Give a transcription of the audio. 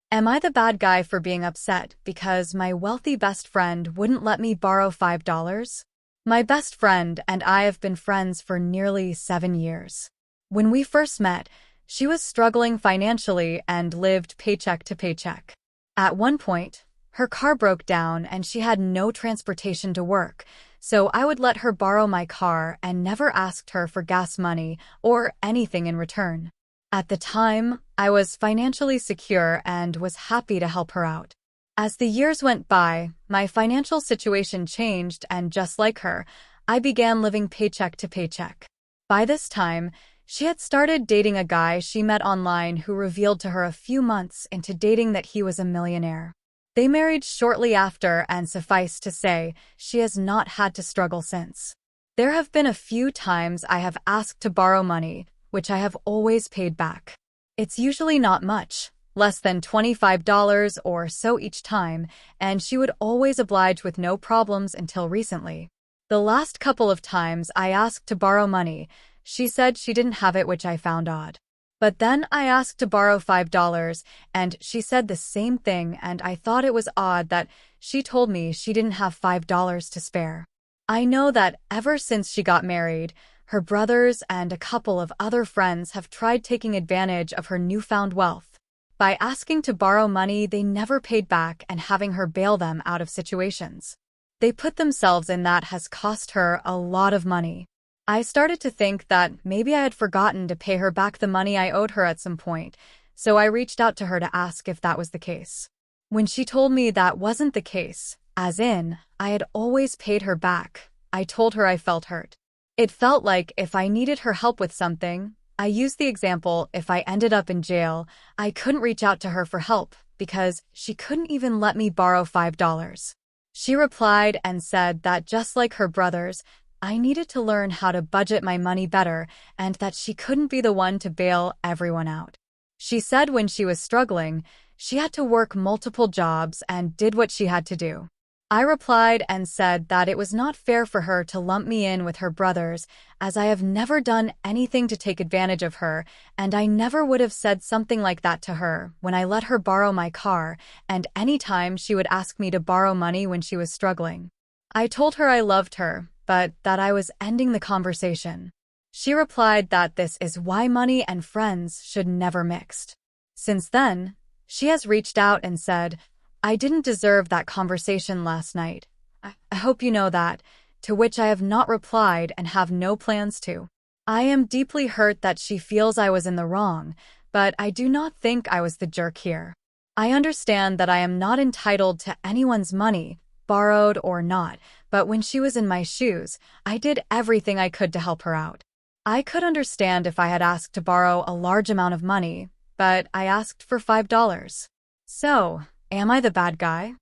Am I the bad guy for being upset because my wealthy best friend wouldn't let me borrow $5? My best friend and I have been friends for nearly 7 years. When we first met, she was struggling financially and lived paycheck to paycheck. At one point, her car broke down and she had no transportation to work, so I would let her borrow my car and never asked her for gas money or anything in return. At the time, I was financially secure and was happy to help her out. As the years went by, my financial situation changed and just like her, I began living paycheck to paycheck. By this time, she had started dating a guy she met online who revealed to her a few months into dating that he was a millionaire. They married shortly after, and suffice to say, she has not had to struggle since. There have been a few times I have asked to borrow money, which I have always paid back. It's usually not much, less than $25 or so each time, and she would always oblige with no problems until recently. The last couple of times I asked to borrow money, she said she didn't have it, which I found odd. But then I asked to borrow $5, and she said the same thing, and I thought it was odd that she told me she didn't have $5 to spare. I know that ever since she got married, her brothers and a couple of other friends have tried taking advantage of her newfound wealth. By asking to borrow money, they never paid back and having her bail them out of situations they put themselves in that has cost her a lot of money. I started to think that maybe I had forgotten to pay her back the money I owed her at some point, so I reached out to her to ask if that was the case. When she told me that wasn't the case, as in, I had always paid her back, I told her I felt hurt. It felt like if I needed her help with something, I used the example if I ended up in jail, I couldn't reach out to her for help because she couldn't even let me borrow $5. She replied and said that just like her brothers, I needed to learn how to budget my money better and that she couldn't be the one to bail everyone out. She said when she was struggling, she had to work multiple jobs and did what she had to do. I replied and said that it was not fair for her to lump me in with her brothers, as I have never done anything to take advantage of her, and I never would have said something like that to her when I let her borrow my car, and any time she would ask me to borrow money when she was struggling. I told her I loved her, but that I was ending the conversation. She replied that this is why money and friends should never mix. Since then, she has reached out and said, I didn't deserve that conversation last night. I hope you know that, to which I have not replied and have no plans to. I am deeply hurt that she feels I was in the wrong, but I do not think I was the jerk here. I understand that I am not entitled to anyone's money, borrowed or not, but when she was in my shoes, I did everything I could to help her out. I could understand if I had asked to borrow a large amount of money, but I asked for $5. So, am I the bad guy?